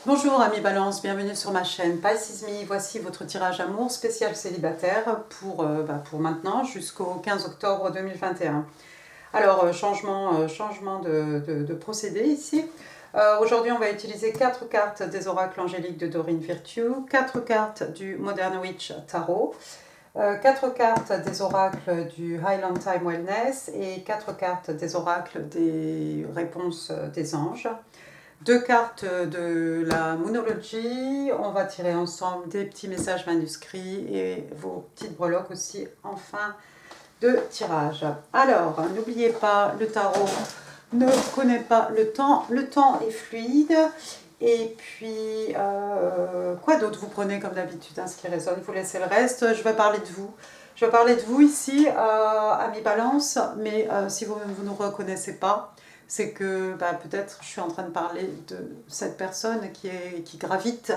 Bonjour amis Balance, bienvenue sur ma chaîne Pisces Me. Voici votre tirage amour spécial célibataire pour maintenant jusqu'au 15 octobre 2021. Alors, changement de procédé ici. Aujourd'hui, on va utiliser 4 cartes des oracles angéliques de Doreen Virtue, 4 cartes du Modern Witch Tarot, 4 cartes des oracles du Highland Time Wellness et 4 cartes des oracles des réponses des anges. 2 cartes de la Moonology, on va tirer ensemble des petits messages manuscrits et vos petites breloques aussi en fin de tirage. Alors, n'oubliez pas, le tarot ne connaît pas le temps est fluide. Et puis, quoi d'autre vous prenez comme d'habitude, ce qui résonne, vous laissez le reste, je vais parler de vous. Je vais parler de vous ici, amis Balance, mais si vous ne nous reconnaissez pas, c'est que peut-être je suis en train de parler de cette personne qui gravite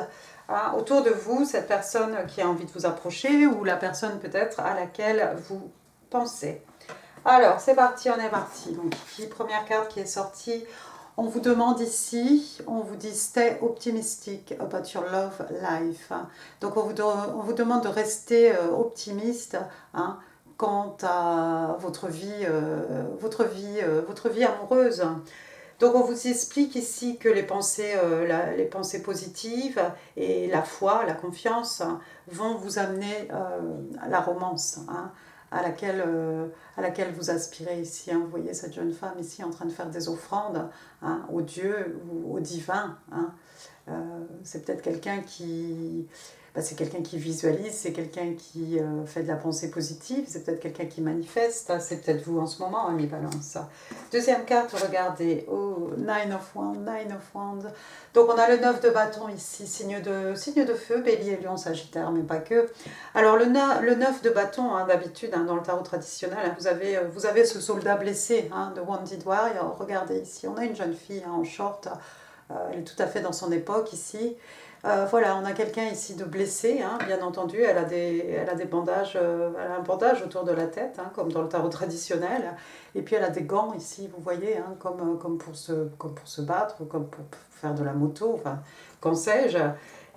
autour de vous, cette personne qui a envie de vous approcher ou la personne peut-être à laquelle vous pensez. Alors, c'est parti, on est parti. Donc, première carte qui est sortie. On vous demande ici, on vous dit stay optimistic about your love life. Donc, on vous demande de rester optimiste quant à votre vie amoureuse. Donc on vous explique ici que les pensées positives et la foi, la confiance vont vous amener à la romance à laquelle vous aspirez ici. Vous voyez cette jeune femme ici en train de faire des offrandes au Dieu ou au divin. C'est peut-être quelqu'un qui visualise, c'est quelqu'un qui fait de la pensée positive, c'est peut-être quelqu'un qui manifeste, c'est peut-être vous en ce moment, ami Balance. Deuxième carte, regardez, Nine of Wands. Donc on a le 9 de bâton ici, signe de feu, Bélier, Lion, Sagittaire, mais pas que. Alors le 9 de bâton, d'habitude, dans le tarot traditionnel, vous avez ce soldat blessé de Wounded Warrior. Regardez ici, on a une jeune fille en short, elle est tout à fait dans son époque ici. Voilà, on a quelqu'un ici de blessé, bien entendu, elle a des bandages, elle a un bandage autour de la tête, comme dans le tarot traditionnel, et puis elle a des gants ici, vous voyez, comme pour se battre, comme pour faire de la moto, enfin, qu'en sais-je.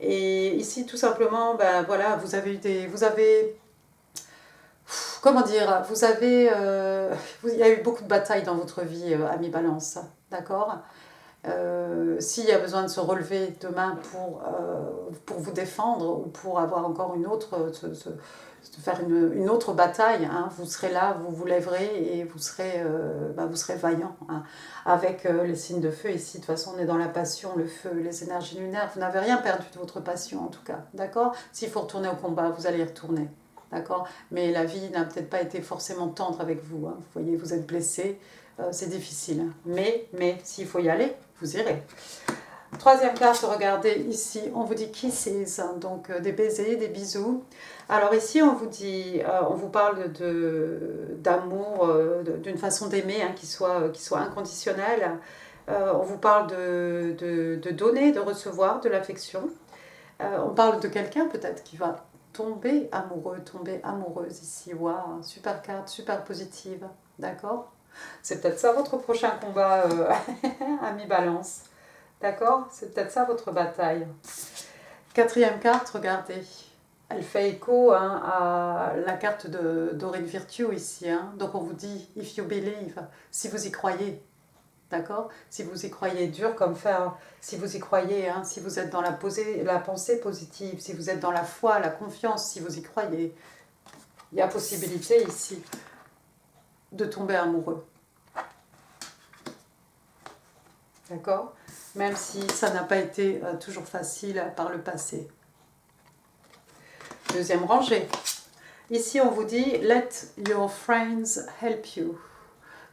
Et ici, tout simplement, voilà, comment dire, il y a eu beaucoup de batailles dans votre vie, ami Balance, d'accord. S'il y a besoin de se relever demain pour vous défendre ou pour avoir encore faire une autre bataille, vous serez là, vous vous lèverez et vous serez vaillant. Avec les signes de feu ici, de toute façon on est dans la passion, le feu, les énergies lunaires, vous n'avez rien perdu de votre passion en tout cas, d'accord. S'il faut retourner au combat, vous allez y retourner, d'accord. Mais la vie n'a peut-être pas été forcément tendre avec vous, vous voyez, vous êtes blessé, c'est difficile. Mais s'il faut y aller, vous irez. Troisième carte, regardez ici, on vous dit kisses, donc des baisers, des bisous. Alors ici, on vous parle d'amour, d'une façon d'aimer qui soit inconditionnelle. On vous parle de donner, de recevoir de l'affection. On parle de quelqu'un peut-être qui va tomber amoureux, tomber amoureuse ici. Waouh, super carte, super positive, d'accord. C'est peut-être ça votre prochain combat, ami Balance. D'accord. C'est peut-être ça votre bataille. Quatrième carte, regardez. Elle fait écho à la carte de Doreen Virtue ici. Donc on vous dit, if you believe, si vous y croyez. D'accord. Si vous y croyez dur comme fer, si vous y croyez, si vous êtes dans la pensée positive, si vous êtes dans la foi, la confiance, si vous y croyez, il y a possibilité ici de tomber amoureux. D'accord. Même si ça n'a pas été toujours facile par le passé. Deuxième rangée. Ici, on vous dit « Let your friends help you ».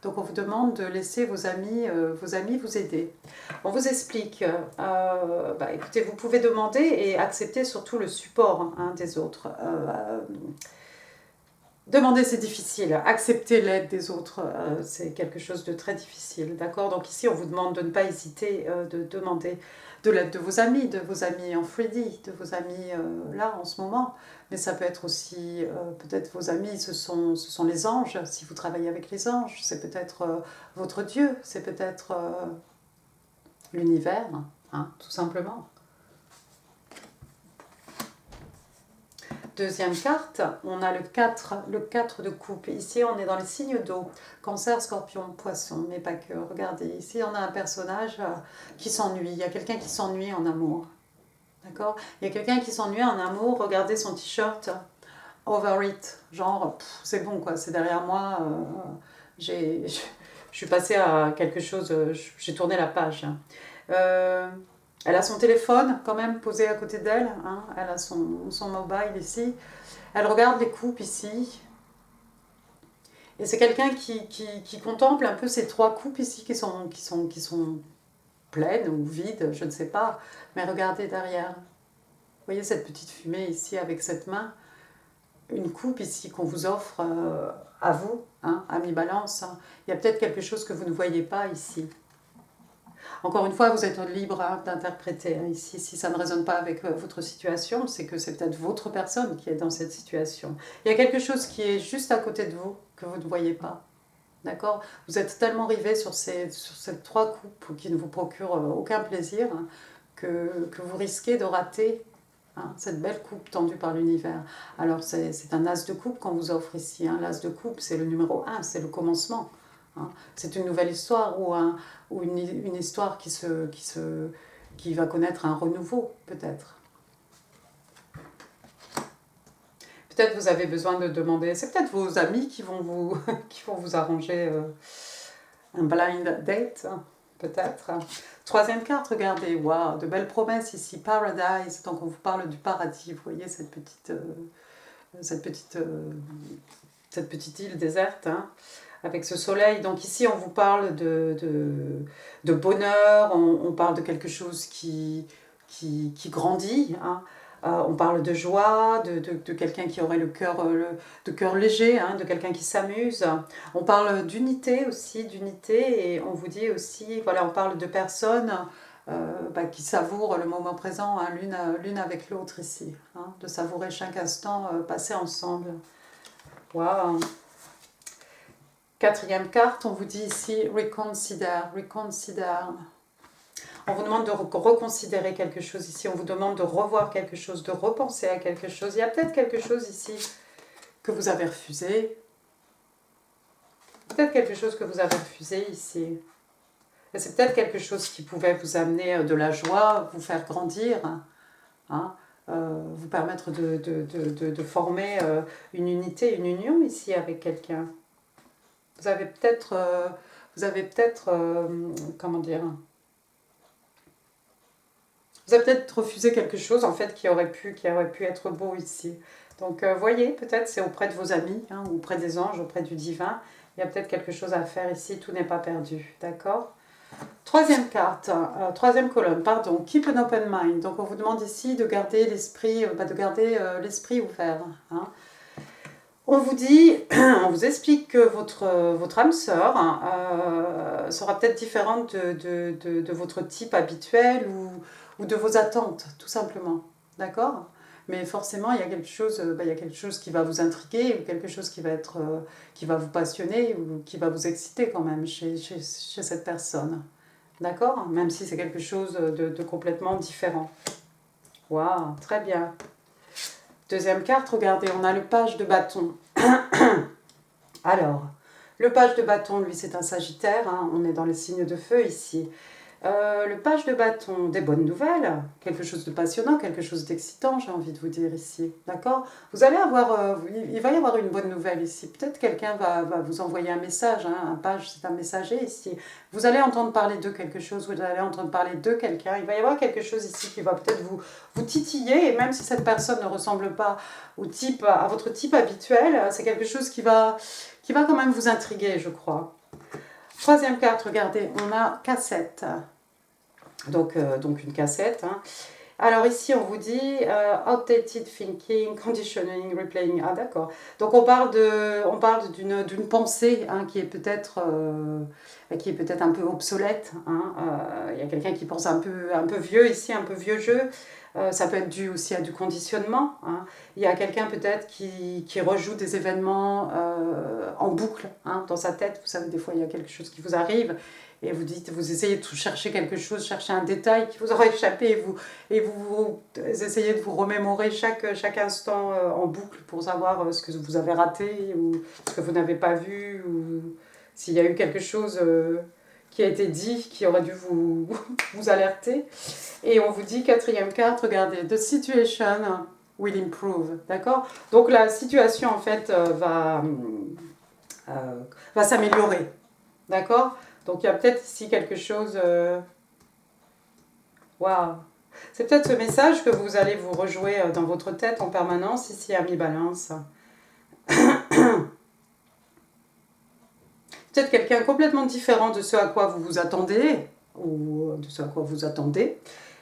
Donc, on vous demande de laisser vos amis vous aider. On vous explique, écoutez, vous pouvez demander et accepter surtout le support des autres. Demander, c'est difficile. Accepter l'aide des autres, c'est quelque chose de très difficile. D'accord. Donc ici, on vous demande de ne pas hésiter de demander de l'aide de vos amis en 3D, de vos amis là en ce moment. Mais ça peut être aussi, peut-être vos amis, ce sont les anges, si vous travaillez avec les anges. C'est peut-être votre Dieu, c'est peut-être l'univers, tout simplement. Deuxième carte, on a le 4 de coupe. Ici, on est dans les signes d'eau. Cancer, scorpion, poisson, mais pas que. Regardez, ici, on a un personnage qui s'ennuie. Il y a quelqu'un qui s'ennuie en amour. D'accord? Il y a quelqu'un qui s'ennuie en amour. Regardez son t-shirt. Over it. Genre, c'est bon, quoi. C'est derrière moi. Je suis passée à quelque chose. J'ai tourné la page. Elle a son téléphone quand même posé à côté d'elle, hein. Elle a son mobile ici. Elle regarde les coupes ici. Et c'est quelqu'un qui contemple un peu ces 3 coupes ici qui sont pleines ou vides, je ne sais pas. Mais regardez derrière. Vous voyez cette petite fumée ici avec cette main. Une coupe ici qu'on vous offre à vous, hein, ami Balance. Il y a peut-être quelque chose que vous ne voyez pas ici. Encore une fois, vous êtes libre, hein, d'interpréter. Hein. Ici, si ça ne résonne pas avec votre situation, c'est que c'est peut-être votre personne qui est dans cette situation. Il y a quelque chose qui est juste à côté de vous que vous ne voyez pas. D'accord? Vous êtes tellement rivé sur ces 3 coupes qui ne vous procurent aucun plaisir, hein, que vous risquez de rater, hein, cette belle coupe tendue par l'univers. Alors, c'est un as de coupe qu'on vous offre ici. Hein. L'as de coupe, c'est le numéro 1, c'est le commencement. Hein. C'est une nouvelle histoire ou une histoire qui va connaître un renouveau, peut-être. Peut-être vous avez besoin de demander, c'est peut-être vos amis qui vont vous arranger un blind date, hein, peut-être. Troisième carte, regardez, waouh, de belles promesses ici, paradise, donc on vous parle du paradis, vous voyez cette petite île déserte, hein, avec ce soleil. Donc ici, on vous parle de bonheur, on parle de quelque chose qui grandit, hein. On parle de joie, de quelqu'un qui aurait le cœur léger, hein, de quelqu'un qui s'amuse. On parle d'unité aussi, d'unité, et on vous dit aussi, voilà, on parle de personnes qui savourent le moment présent, hein, l'une avec l'autre ici, hein, de savourer chaque instant passé ensemble. Waouh! Quatrième carte, on vous dit ici, reconsider. On vous demande de reconsidérer quelque chose ici, on vous demande de revoir quelque chose, de repenser à quelque chose. Il y a peut-être quelque chose ici que vous avez refusé. Peut-être quelque chose que vous avez refusé ici. Et c'est peut-être quelque chose qui pouvait vous amener de la joie, vous faire grandir, hein, vous permettre de former une unité, une union ici avec quelqu'un. Vous avez peut-être, comment dire, vous avez peut-être refusé quelque chose en fait qui aurait pu être beau ici. Donc voyez, peut-être c'est auprès de vos amis, hein, auprès des anges, auprès du divin. Il y a peut-être quelque chose à faire ici, tout n'est pas perdu, d'accord? Troisième carte, troisième colonne, pardon, keep an open mind. Donc on vous demande ici de garder l'esprit, l'esprit ouvert, hein. On vous dit, on vous explique que votre âme sœur sera peut-être différente de votre type habituel ou de vos attentes, tout simplement. D'accord? Mais forcément, il y a quelque chose qui va vous intriguer, ou quelque chose qui va vous passionner, ou qui va vous exciter quand même chez cette personne. D'accord? Même si c'est quelque chose de complètement différent. Waouh, très bien. Deuxième carte, regardez, on a le page de bâton. Alors, le page de bâton, lui, c'est un sagittaire, hein, on est dans les signes de feu ici. Le page de bâton, des bonnes nouvelles, quelque chose de passionnant, quelque chose d'excitant, j'ai envie de vous dire ici, d'accord? Vous allez avoir, il va y avoir une bonne nouvelle ici, peut-être quelqu'un va vous envoyer un message, hein, un page, c'est un messager ici. Vous allez entendre parler de quelque chose, vous allez entendre parler de quelqu'un, il va y avoir quelque chose ici qui va peut-être vous titiller, et même si cette personne ne ressemble pas à votre type habituel, c'est quelque chose qui va quand même vous intriguer, je crois. Troisième carte, regardez, on a cassette. Donc une cassette. Hein. Alors ici, on vous dit outdated thinking, conditioning, replaying. Ah d'accord. Donc on parle d'une pensée, hein, qui est peut-être un peu obsolète. Hein. Il y a quelqu'un qui pense un peu vieux ici, un peu vieux jeu. Ça peut être dû aussi à du conditionnement. Hein. Il y a quelqu'un peut-être qui rejoue des événements en boucle, hein, dans sa tête. Vous savez, des fois, il y a quelque chose qui vous arrive et vous dites, vous essayez de chercher quelque chose, chercher un détail qui vous aura échappé et vous essayez de vous remémorer chaque instant en boucle pour savoir ce que vous avez raté ou ce que vous n'avez pas vu ou s'il y a eu quelque chose qui a été dit qui aurait dû vous alerter. Et on vous dit, quatrième carte, regardez, the situation will improve, d'accord? Donc la situation en fait va s'améliorer, d'accord? Donc il y a peut-être ici quelque chose... Waouh! C'est peut-être ce message que vous allez vous rejouer dans votre tête en permanence, ici, ami Balance. Peut-être quelqu'un complètement différent de ce à quoi vous vous attendez, ou de ce à quoi vous attendez.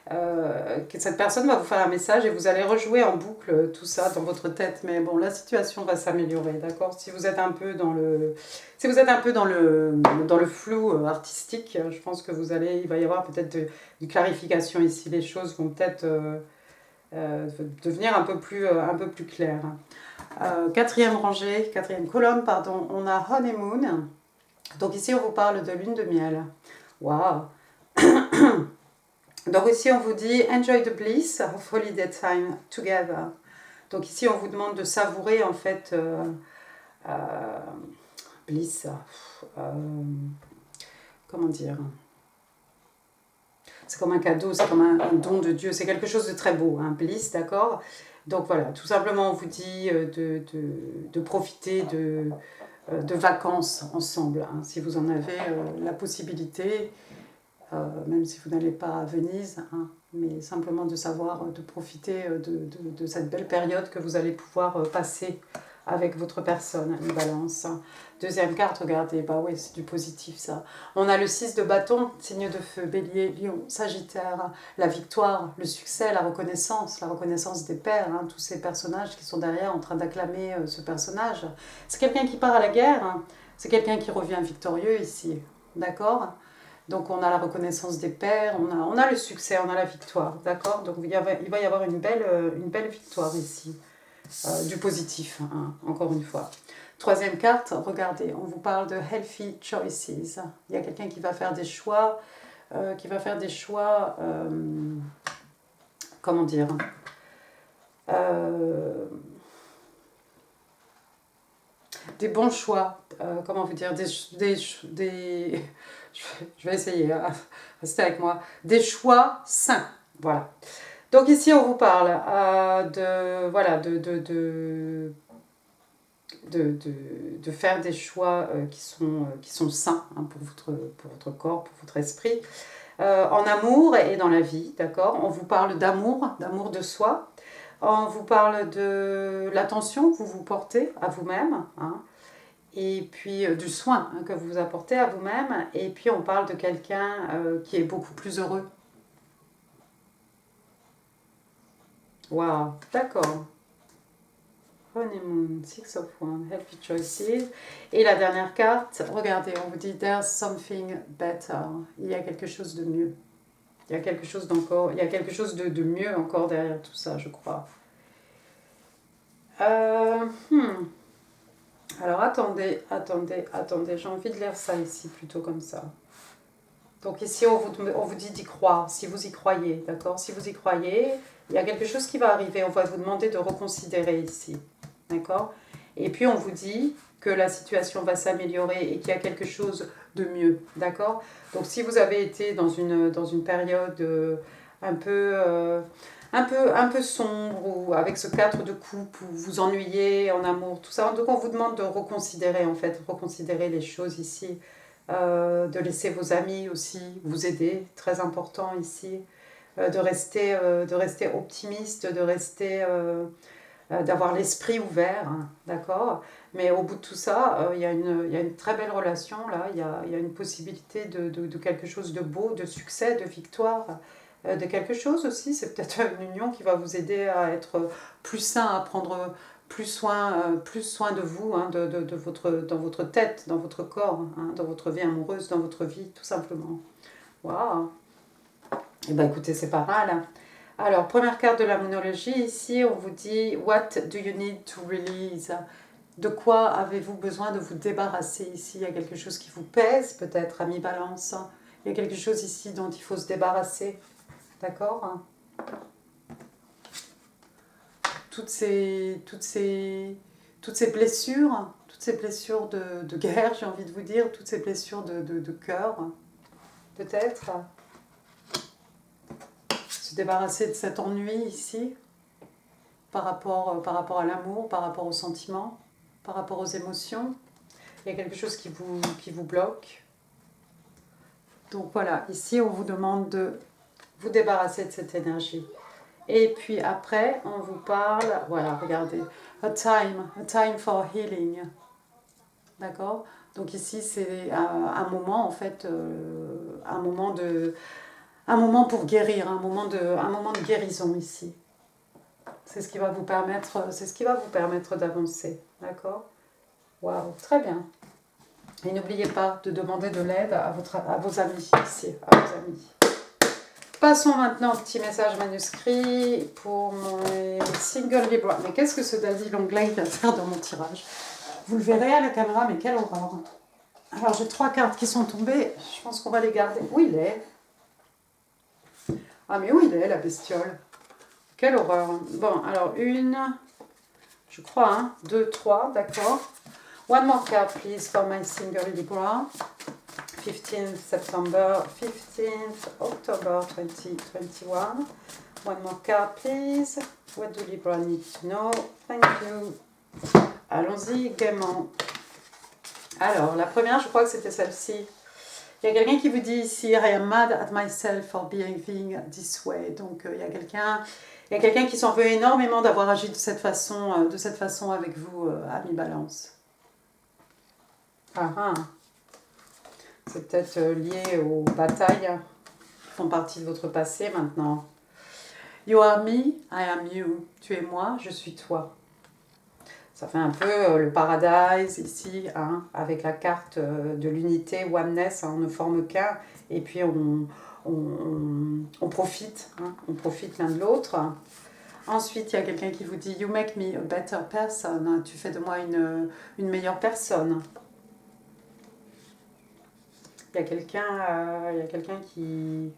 Que cette personne va vous faire un message et vous allez rejouer en boucle tout ça dans votre tête. Mais bon, la situation va s'améliorer, d'accord? Si vous êtes un peu dans le flou artistique, je pense que il va y avoir peut-être une clarification ici. Les choses vont peut-être devenir un peu plus claires. Quatrième rangée, quatrième colonne, pardon, on a Honeymoon. Donc ici, on vous parle de lune de miel. Waouh! Donc ici, on vous dit « Enjoy the bliss of holiday time together ». Donc ici, on vous demande de savourer en fait bliss. Comment dire? C'est comme un cadeau, c'est comme un don de Dieu. C'est quelque chose de très beau, hein, bliss, d'accord? Donc voilà, tout simplement, on vous dit de profiter de vacances ensemble, hein, si vous en avez la possibilité. Même si vous n'allez pas à Venise, hein, mais simplement de savoir, de profiter de cette belle période que vous allez pouvoir passer avec votre personne, une balance. Deuxième carte, regardez, bah oui, c'est du positif ça. On a le 6 de bâton, signe de feu, bélier, lion, sagittaire, la victoire, le succès, la reconnaissance des pairs, hein, tous ces personnages qui sont derrière en train d'acclamer ce personnage. C'est quelqu'un qui part à la guerre, hein, c'est quelqu'un qui revient victorieux ici, d'accord? Donc on a la reconnaissance des pairs, on a le succès, on a la victoire, d'accord? Donc il va y avoir une belle victoire ici, du positif, hein, encore une fois. Troisième carte, regardez, on vous parle de healthy choices. Il y a quelqu'un qui va faire des choix, comment dire, des bons choix, comment vous dire, je vais essayer, restez avec moi, des choix sains, voilà. Donc ici on vous parle de faire des choix qui sont sains, hein, pour votre corps, pour votre esprit, en amour et dans la vie, d'accord? On vous parle d'amour de soi. On vous parle de l'attention que vous portez à vous-même, hein, et puis du soin, hein, que vous vous apportez à vous-même. Et puis on parle de quelqu'un qui est beaucoup plus heureux. Waouh, d'accord. Honeymoon, Six of Wands, Happy Choices. Et la dernière carte, regardez, on vous dit There's something better. Il y a quelque chose de mieux. Il y a quelque chose de mieux encore derrière tout ça, je crois. Alors attendez, j'ai envie de lire ça ici plutôt comme ça. Donc ici on vous dit d'y croire, si vous y croyez, d'accord? Si vous y croyez, il y a quelque chose qui va arriver, on va vous demander de reconsidérer ici, d'accord? Et puis on vous dit que la situation va s'améliorer et qu'il y a quelque chose de mieux, d'accord? Donc si vous avez été dans une période un peu sombre ou avec ce 4 de coupe où vous ennuyez en amour, tout ça, donc on vous demande de reconsidérer les choses ici, de laisser vos amis aussi vous aider, très important ici, de rester optimiste, d'avoir l'esprit ouvert, hein, d'accord? Mais au bout de tout ça, il y a une très belle relation là, il y a une possibilité de quelque chose de beau, de succès, de victoire, de quelque chose aussi. C'est peut-être une union qui va vous aider à être plus sain, à prendre plus soin de vous, hein, dans votre tête, dans votre corps, hein, dans votre vie amoureuse, dans votre vie, tout simplement. Waouh! Et bien écoutez, c'est pas mal. Alors, première carte de la monologie, ici on vous dit « What do you need to release ?» De quoi avez-vous besoin de vous débarrasser ici? Il y a quelque chose qui vous pèse peut-être, ami Balance. Il y a quelque chose ici dont il faut se débarrasser. D'accord? Toutes ces blessures de guerre, j'ai envie de vous dire, toutes ces blessures de cœur, peut-être. Se débarrasser de cet ennui ici, par rapport à l'amour, par rapport aux sentiments, par rapport aux émotions. Il y a quelque chose qui vous bloque. Donc voilà, ici on vous demande de vous débarrasser de cette énergie. Et puis après, on vous parle, voilà, regardez, a time for healing. D'accord? Donc ici, c'est un moment, en fait, un moment pour guérir, un moment de guérison ici. C'est ce qui va vous permettre d'avancer. D'accord? Waouh, très bien. Et n'oubliez pas de demander de l'aide à vos amis ici, à vos amis. Passons maintenant au petit message manuscrit pour mon single Libra. Mais qu'est-ce que ce Daddy Longlegs va faire dans mon tirage? Vous le verrez à la caméra, mais quelle horreur. Alors j'ai 3 cartes qui sont tombées, je pense qu'on va les garder. Où il est? Ah mais où il est la bestiole? Quelle horreur. Bon, alors une, je crois, hein, 2, 3, d'accord. One more card please for my single Libra. 15th September, 15th October 2021. One more card, please. What do Libra need to know? Thank you. Allons-y gaiement. Alors, la première, je crois que c'était celle-ci. Il y a quelqu'un qui vous dit ici, I am mad at myself for behaving this way. Donc, il y a quelqu'un qui s'en veut énormément d'avoir agi de cette façon avec vous, ami Balance. Ah ah. C'est peut-être lié aux batailles qui font partie de votre passé maintenant. You are me, I am you. Tu es moi, je suis toi. Ça fait un peu le paradise ici, hein, avec la carte de l'unité, oneness, hein, on ne forme qu'un, et puis on profite, hein, on profite l'un de l'autre. Ensuite, il y a quelqu'un qui vous dit You make me a better person. Tu fais de moi une meilleure personne. Il y a quelqu'un qui...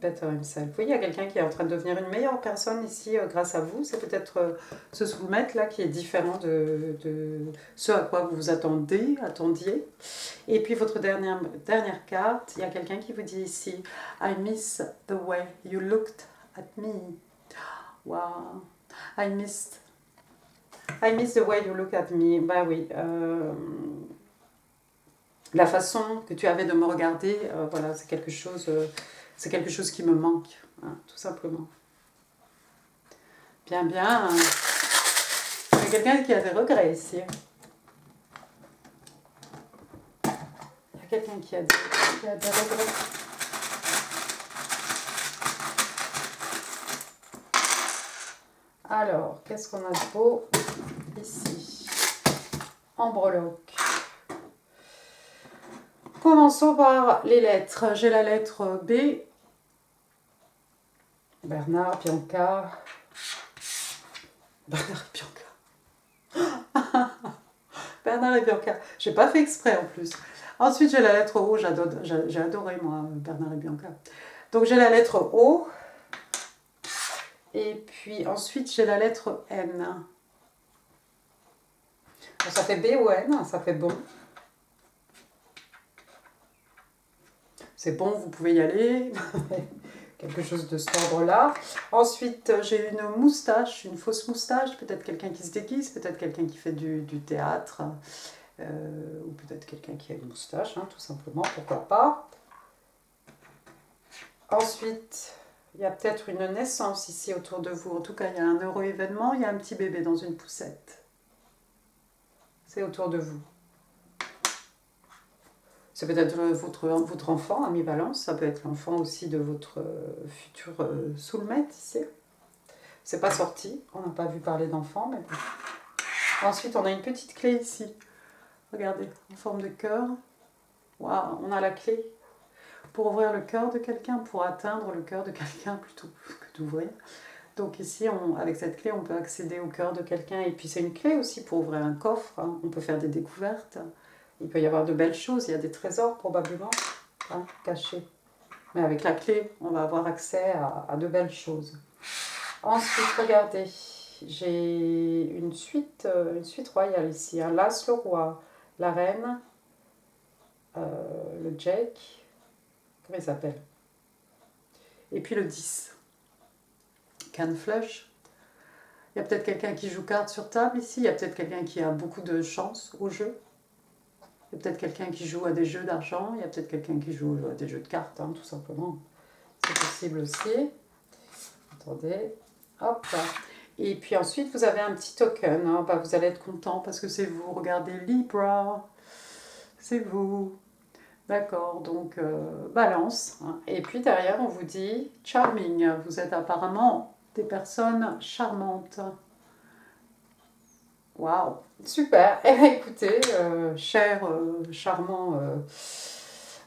Better himself. Oui, il y a quelqu'un qui est en train de devenir une meilleure personne ici grâce à vous. C'est peut-être ce soumettre là qui est différent de ce à quoi vous vous attendiez. Et puis votre dernière carte, il y a quelqu'un qui vous dit ici I miss the way you looked at me. Wow. I miss the way you look at me. Bah oui. La façon que tu avais de me regarder, voilà, c'est quelque chose qui me manque, hein, tout simplement. Bien, bien. Il y a quelqu'un qui a des regrets ici. Il y a quelqu'un qui a des regrets. Alors, qu'est-ce qu'on a de beau ici? Ambreloque. Commençons par les lettres. J'ai la lettre B. Bernard, Bianca. Bernard et Bianca. Bernard et Bianca. J'ai pas fait exprès en plus. Ensuite, j'ai la lettre O. J'ai adoré, moi, Bernard et Bianca. Donc, j'ai la lettre O. Et puis, ensuite, j'ai la lettre N. Donc, ça fait B ou N, ça fait bon. C'est bon, vous pouvez y aller. Quelque chose de cet ordre-là. Ensuite, j'ai une moustache, une fausse moustache. Peut-être quelqu'un qui se déguise, peut-être quelqu'un qui fait du théâtre. Ou peut-être quelqu'un qui a une moustache, hein, tout simplement, pourquoi pas. Ensuite, il y a peut-être une naissance ici autour de vous. En tout cas, il y a un heureux événement, il y a un petit bébé dans une poussette. C'est autour de vous. C'est peut-être votre enfant, ami Balance, ça peut être l'enfant aussi de votre futur soulmate ici. C'est pas sorti, on n'a pas vu parler d'enfant, mais bon. Ensuite, on a une petite clé ici. Regardez, en forme de cœur. Waouh, on a la clé pour ouvrir le cœur de quelqu'un, pour atteindre le cœur de quelqu'un plutôt que d'ouvrir. Donc ici, avec cette clé, on peut accéder au cœur de quelqu'un. Et puis c'est une clé aussi pour ouvrir un coffre, hein. On peut faire des découvertes. Il peut y avoir de belles choses. Il y a des trésors probablement, hein, cachés. Mais avec la clé, on va avoir accès à de belles choses. Ensuite, regardez, j'ai une suite royale ici. Un l'As, le roi, la reine, le Jack, comment il s'appelle? Et puis le 10, Can Flush. Il y a peut-être quelqu'un qui joue carte sur table ici. Il y a peut-être quelqu'un qui a beaucoup de chance au jeu. Il y a peut-être quelqu'un qui joue à des jeux d'argent. Il y a peut-être quelqu'un qui joue à des jeux de cartes, hein, tout simplement. C'est possible aussi. Attendez. Hop. Et puis ensuite, vous avez un petit token. Hein. Bah, vous allez être content parce que c'est vous. Regardez Libra. C'est vous. D'accord, donc balance. Hein. Et puis derrière, on vous dit charming. Vous êtes apparemment des personnes charmantes. Waouh, super. Eh bien, écoutez, cher, charmant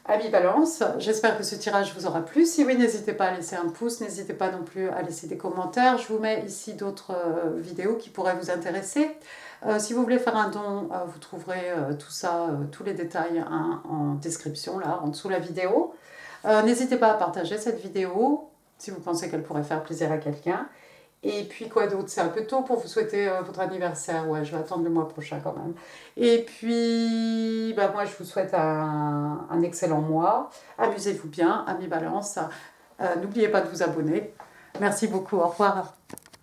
ami Balance, j'espère que ce tirage vous aura plu. Si oui, n'hésitez pas à laisser un pouce, n'hésitez pas non plus à laisser des commentaires. Je vous mets ici d'autres vidéos qui pourraient vous intéresser. Si vous voulez faire un don, vous trouverez tout ça, tous les détails hein, en description, là, en dessous de la vidéo. N'hésitez pas à partager cette vidéo si vous pensez qu'elle pourrait faire plaisir à quelqu'un. Et puis quoi d'autre? C'est un peu tôt pour vous souhaiter votre anniversaire. Ouais, je vais attendre le mois prochain quand même. Et puis, bah, moi, je vous souhaite un excellent mois. Amusez-vous bien, amis Balance. N'oubliez pas de vous abonner. Merci beaucoup. Au revoir.